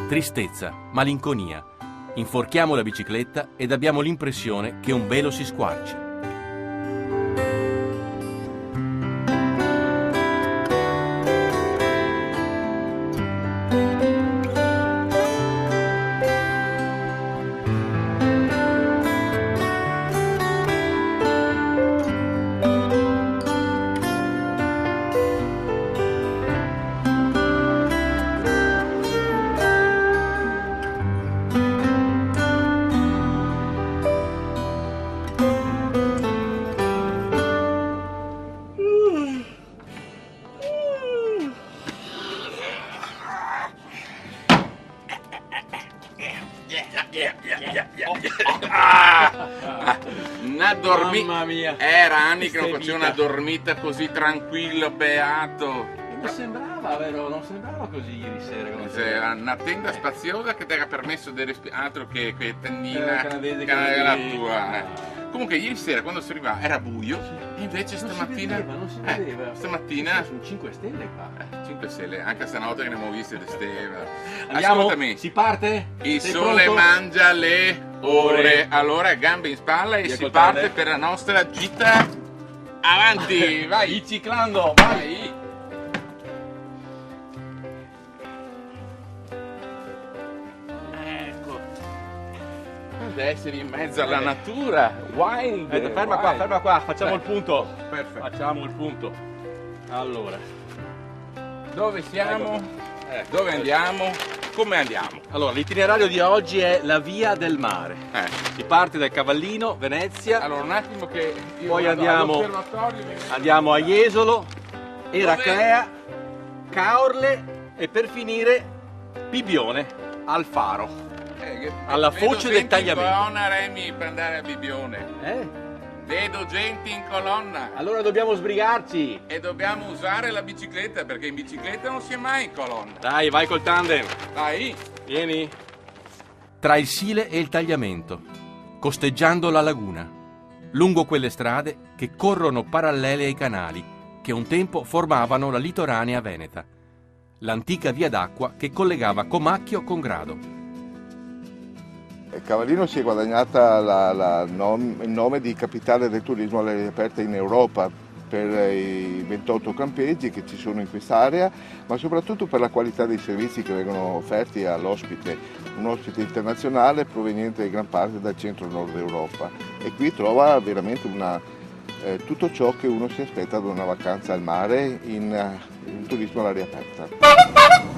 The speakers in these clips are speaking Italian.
tristezza, malinconia. Inforchiamo la bicicletta ed abbiamo l'impressione che un velo si squarci. Mamma mia. Era anni che non facevo una dormita così tranquillo, beato. Non sembrava, vero? Non sembrava così ieri sera. Era una tenda spaziosa che ti era permesso di respirare, altro che tendina canadese la tua. Comunque ieri sera quando si arrivava era buio, e invece stamattina non si vedeva. Stamattina sono 5 stelle qua. 5 stelle, anche stanotte che ne abbiamo viste le stelle. Andiamo, Ascoltami. si parte? Il Sei sole pronto? mangia le ore. Allora gambe in spalla e si parte per la nostra gita. Avanti, vai! Biciclando, vai! Ecco. Ad essere in mezzo alla natura, wild. Ferma qua, facciamo il punto. Perfetto. Facciamo il punto. Allora, Dove siamo? Dove andiamo? Come andiamo? allora l'itinerario di oggi è la via del mare. Si parte dal Cavallino, Venezia, Allora un attimo che io Poi vado andiamo- all'osservatorio. andiamo a Jesolo, Eraclea, Caorle e per finire Bibbione al faro. alla foce del tagliamento. Vedo gente in colonna, Remi, per andare a Bibbione. Vedo gente in colonna. Allora dobbiamo sbrigarci. E dobbiamo usare la bicicletta, perché in bicicletta non si è mai in colonna. Dai, vai col tandem. Dai. Vieni. Tra il Sile e il tagliamento, costeggiando la laguna, lungo quelle strade che corrono parallele ai canali che un tempo formavano la litoranea veneta, l'antica via d'acqua che collegava Comacchio con Grado. Cavallino si è guadagnata il nome di capitale del turismo all'aria aperta in Europa per i 28 campeggi che ci sono in quest'area, ma soprattutto per la qualità dei servizi che vengono offerti all'ospite, un ospite internazionale proveniente in gran parte dal centro-nord Europa, e qui trova veramente tutto ciò che uno si aspetta da una vacanza al mare in turismo all'aria aperta.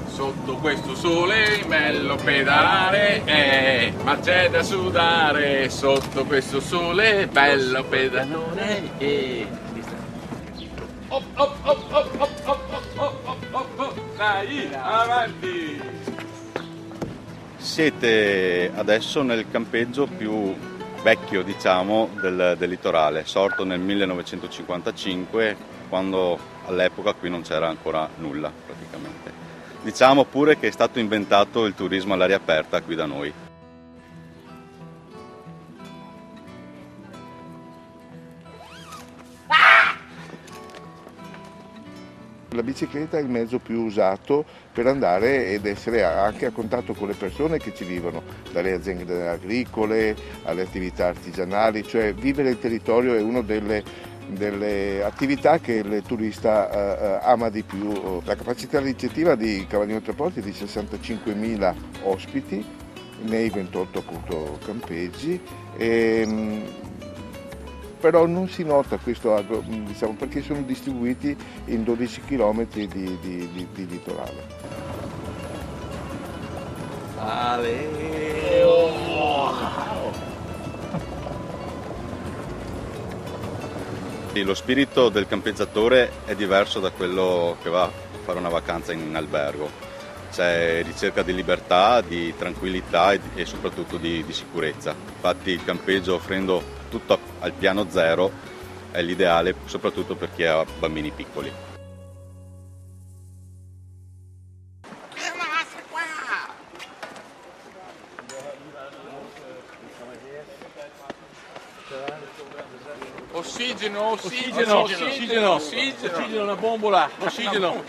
Sotto questo sole bello pedalare, ma c'è da sudare. Sotto questo sole bello pedalare. Op, op, op, op, op, op, op, op, op. Dai, avanti. Siete adesso nel campeggio più vecchio, diciamo, del litorale, sorto nel 1955, quando all'epoca qui non c'era ancora nulla praticamente. Diciamo pure che è stato inventato il turismo all'aria aperta qui da noi. La bicicletta è il mezzo più usato per andare ed essere anche a contatto con le persone che ci vivono, dalle aziende agricole alle attività artigianali, cioè vivere il territorio è una delle attività che il turista ama di più. La capacità ricettiva di Cavallino Traporti è di 65.000 ospiti nei 28 appunto campeggi. Però non si nota questo, diciamo, perché sono distribuiti in 12 km di litorale. Lo spirito del campeggiatore è diverso da quello che va a fare una vacanza in albergo. C'è ricerca di libertà, di tranquillità e soprattutto di sicurezza. Infatti il campeggio, offrendo tutto al piano zero, è l'ideale soprattutto per chi ha bambini piccoli. Ossigeno, una bombola, ossigeno.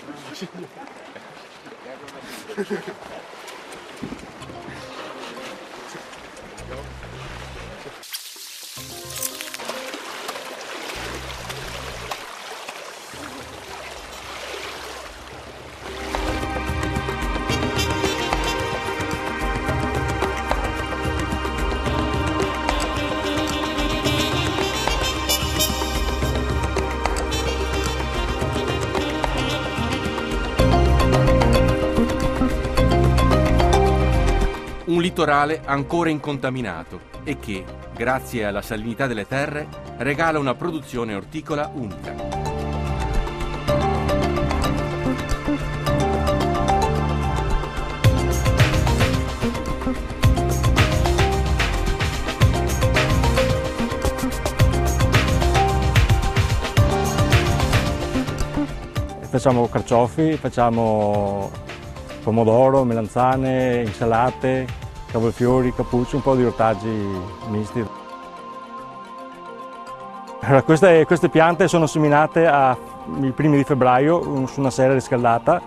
litorale ancora incontaminato e che, grazie alla salinità delle terre, regala una produzione orticola unica. Facciamo carciofi, facciamo pomodoro, melanzane, insalate, cavolfiori, cappucci, un po' di ortaggi misti. Allora, queste piante sono seminate i primi di febbraio su una serra riscaldata,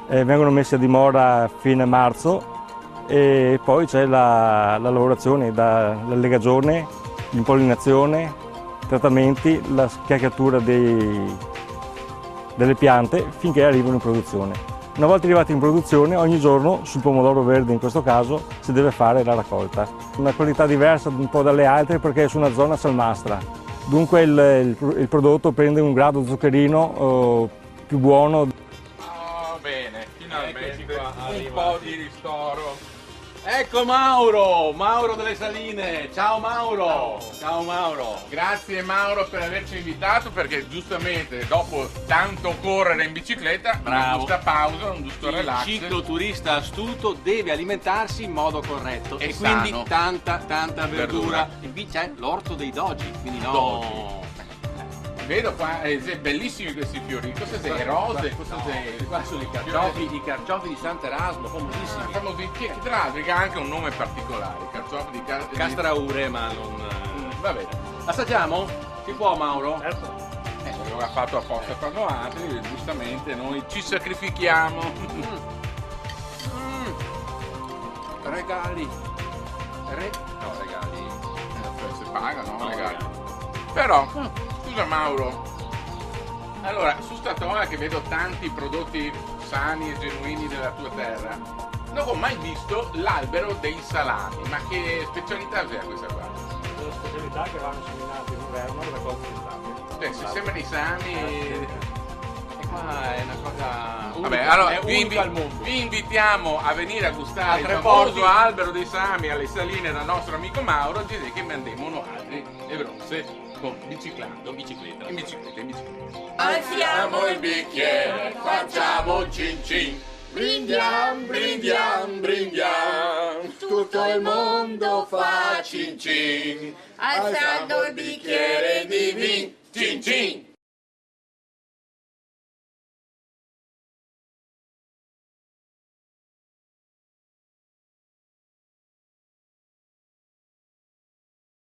vengono messe a dimora a fine marzo e poi c'è la lavorazione, la legagione, l'impollinazione, trattamenti, la schiacchiatura delle piante finché arrivano in produzione. Una volta arrivati in produzione, ogni giorno sul pomodoro verde in questo caso si deve fare la raccolta. Una qualità diversa un po' dalle altre perché è su una zona salmastra, dunque il prodotto prende un grado zuccherino più buono. Oh, bene, finalmente qua, un po' di ristoro. Ecco Mauro delle Saline. Ciao Mauro. Ciao Mauro. Grazie Mauro per averci invitato, perché giustamente dopo tanto correre in bicicletta, una giusta pausa, un giusto relax. Il cicloturista astuto deve alimentarsi in modo corretto E quindi sano. tanta verdura. E qui c'è l'orto dei dogi, quindi no. Dogi. Vedo qua, bellissimi questi fiori. Cosa sei? Rose? Cosa sei? Qua sono i carciofi di Sant'Erasmo, famosissimi. Famosi, che tra l'altro ha anche un nome particolare, carciofi di Castraure, ma non... Va bene. Assaggiamo? Si può Mauro? Certo. L'aveva fatto apposta per noi altri, giustamente noi ci sacrifichiamo. Regali. No, regali. Se pagano, No, magari. Però, scusa Mauro, allora su sta tavola che vedo tanti prodotti sani e genuini della tua terra, non ho mai visto l'albero dei salami, ma che specialità è questa qua? Delle specialità che vanno seminate in inverno e raccolte d'estate. Se sembrano i sami... E qua è una cosa unica, Vabbè, allora è unica al mondo. vi invitiamo a venire a gustare il Tre famoso porti. albero dei sami alle Saline dal nostro amico Mauro, direi che mandiamo altri e bronze con biciclando, in bicicletta. Alziamo il bicchiere, facciamo cin cin. Brindiam, brindiam, brindiam, tutto il mondo fa Cin cin, alzando il bicchiere di vin. cin cin.